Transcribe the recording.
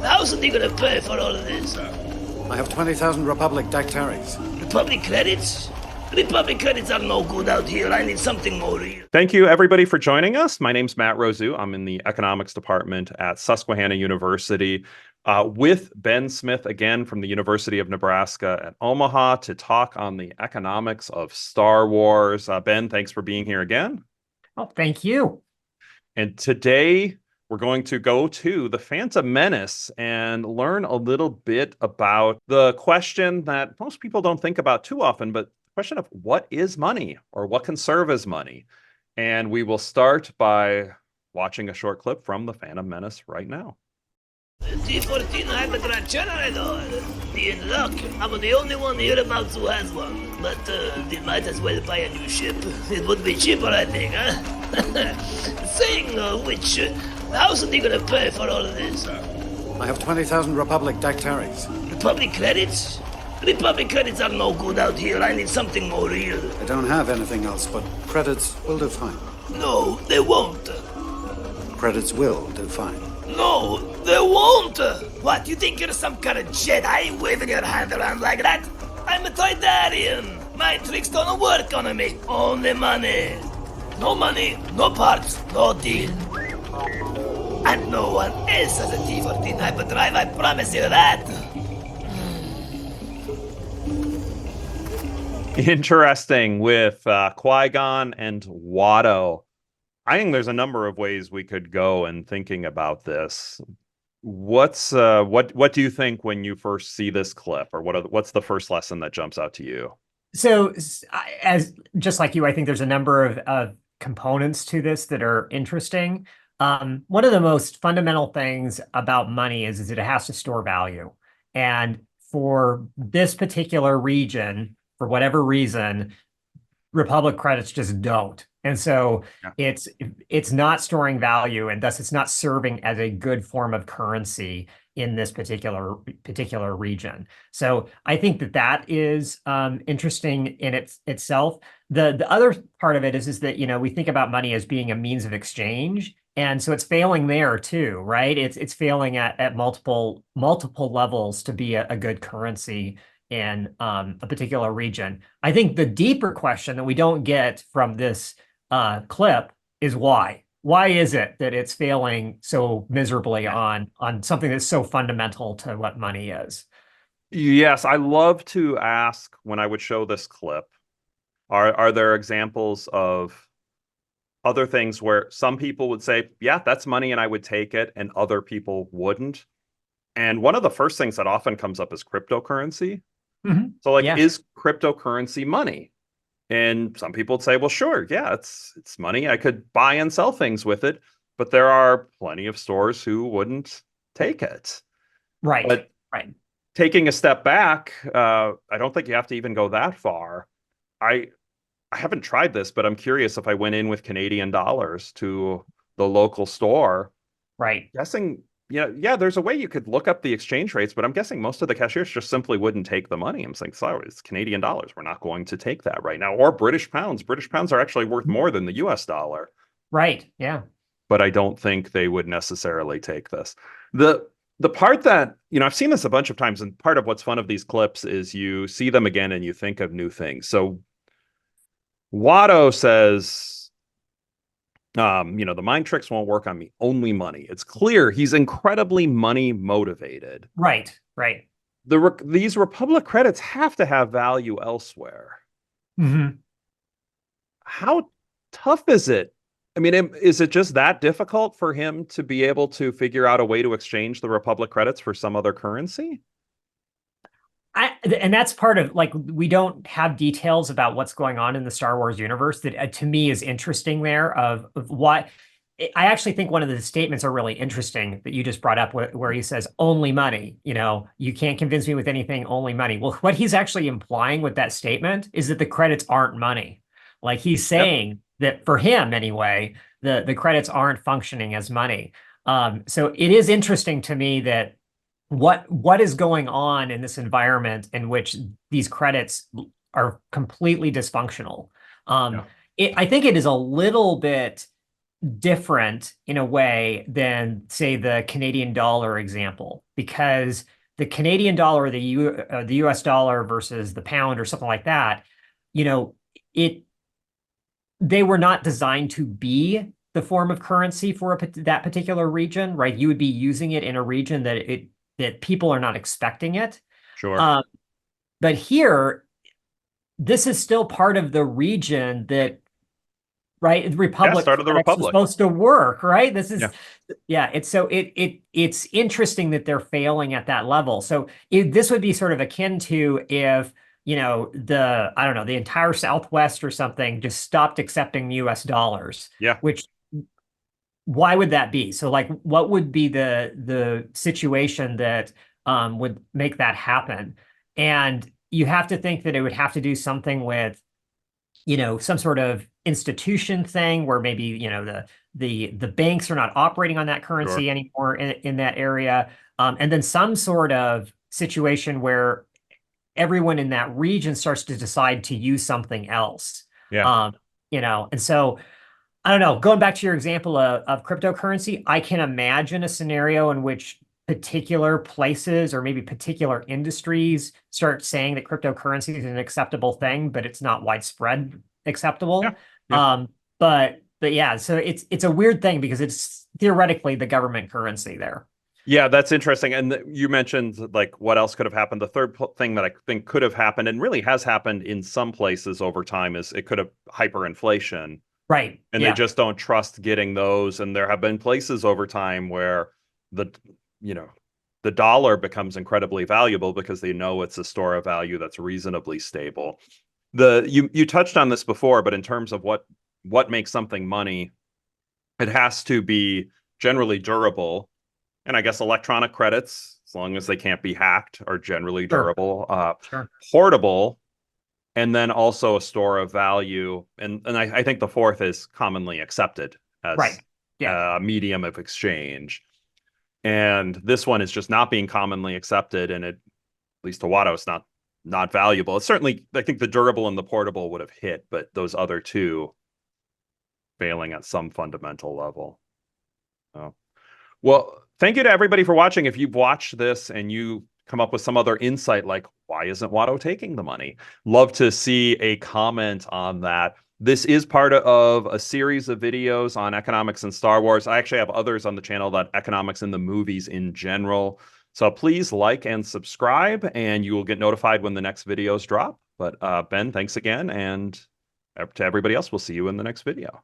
how's they gonna pay for all of this? I have 20,000 Republic Dactaries. Republic credits? Republic credits are no good out here. I need something more real. Thank you, everybody, for joining us. My name's Matt Rosu. I'm in the economics department at Susquehanna University with Ben Smith, again, from the University of Nebraska at Omaha to talk on the economics of Star Wars. Ben, thanks for being here again. Oh, thank you. And today we're going to go to the Phantom Menace and learn a little bit about the question that most people don't think about too often, but the question of what is money or what can serve as money. And we will start by watching a short clip from the Phantom Menace right now. T14 hyperdrive generator. Be in luck. I'm the only one hereabouts who has one. But they might as well buy a new ship. It would be cheaper, I think, huh? Saying which, how's they gonna pay for all of this? I have 20,000 Republic Dactaries. Republic credits? Republic credits are no good out here. I need something more real. I don't have anything else, but credits will do fine. No, they won't. Credits will do fine. No, they won't! What, you think you're some kind of Jedi waving your hand around like that? I'm a Toydarian. My tricks don't work on me. Only money. No money, no parts, no deal. And no one else has a T14 hyperdrive, I promise you that. Interesting with Qui-Gon and Watto. I think there's a number of ways we could go in thinking about this. What do you think when you first see this clip, or what's the first lesson that jumps out to you? So, as just like you, I think there's a number of components to this that are interesting. One of the most fundamental things about money is that it has to store value. And for this particular region, for whatever reason, Republic credits just don't. And so it's not storing value, and thus it's not serving as a good form of currency in this particular region. So I think that is interesting in itself. The other part of it is that, you know, we think about money as being a means of exchange, and so it's failing there too, right? It's failing at multiple levels to be a good currency in a particular region. I think the deeper question that we don't get from this clip is why. Why is it that it's failing so miserably on something that's so fundamental to what money is? Yes, I love to ask when I would show this clip, are there examples of other things where some people would say, yeah, that's money and I would take it, and other people wouldn't? And one of the first things that often comes up is cryptocurrency. Mm-hmm. So is cryptocurrency money? And some people would say, well, sure, yeah, it's money. I could buy and sell things with it, but there are plenty of stores who wouldn't take it. Right. But taking a step back, I don't think you have to even go that far. I haven't tried this, but I'm curious if I went in with Canadian dollars to the local store. Right. Guessing, yeah, there's a way you could look up the exchange rates, but I'm guessing most of the cashiers just simply wouldn't take the money. I'm saying, sorry, it's Canadian dollars. We're not going to take that right now. Or British pounds. British pounds are actually worth more than the US dollar. Right. Yeah. But I don't think they would necessarily take this. The part that, I've seen this a bunch of times, and part of what's fun of these clips is you see them again and you think of new things. So Watto says, the mind tricks won't work on me, only money. It's clear he's incredibly money motivated. Right. These Republic credits have to have value elsewhere. Mm-hmm. How tough is it? I mean, is it just that difficult for him to be able to figure out a way to exchange the Republic credits for some other currency? And that's part of, we don't have details about what's going on in the Star Wars universe that to me is interesting there of what I actually think one of the statements are really interesting that you just brought up where he says, only money, you can't convince me with anything, only money. Well, what he's actually implying with that statement is that the credits aren't money. Like he's saying that for him anyway, the credits aren't functioning as money. So it is interesting to me that what is going on in this environment in which these credits are completely dysfunctional. I think it is a little bit different in a way than, say, the Canadian dollar example, because the Canadian dollar, or the US dollar versus the pound or something like that, you know, it they were not designed to be the form of currency for that particular region, right? You would be using it in a region that people are not expecting it. Sure. Um, but here, this is still part of the region that, right, the Yeah, Republic start of the credits are Republic. supposed to work, right? This is, Yeah. yeah, it's interesting that they're failing at that level. So this would be sort of akin to if, you know, I don't know, the entire Southwest or something just stopped accepting US dollars, Yeah. which, why would that be? So like, what would be the situation that would make that happen? And you have to think that it would have to do something with, you know, some sort of institution thing where maybe, you know, the banks are not operating on that Sure. currency anymore in that area. And then some sort of situation where everyone in that region starts to decide to use something else. Yeah. Um, you know, and so I don't know, going back to your example of cryptocurrency, I can imagine a scenario in which particular places or maybe particular industries start saying that cryptocurrency is an acceptable thing, but it's not widespread Yeah. acceptable. Yeah. But yeah, so it's a weird thing because it's theoretically the government currency there. Yeah, that's interesting. And you mentioned like what else could have happened. The third thing that I think could have happened and really has happened in some places over time is it could have hyperinflation. Right. And they Yeah. just don't trust getting those. And there have been places over time where the, you know, the dollar becomes incredibly valuable because they know it's a store of value that's reasonably stable. You touched on this before, but in terms of what makes something money, it has to be generally durable. And I guess electronic credits, as long as they can't be hacked, are generally Sure. durable. Sure. Portable, and then also a store of value. And I think the fourth is commonly accepted as Right. Yeah. a medium of exchange. And this one is just not being commonly accepted, and it, at least to Watto, it's not valuable. It's certainly, I think the durable and the portable would have hit, but those other two failing at some fundamental level. Oh. Well, thank you to everybody for watching. If you've watched this and you come up with some other insight, like why isn't Watto taking the money? Love to see a comment on that. This is part of a series of videos on economics and Star Wars. I actually have others on the channel about economics in the movies in general. So please like and subscribe, and you will get notified when the next videos drop. But Ben, thanks again. And to everybody else, we'll see you in the next video.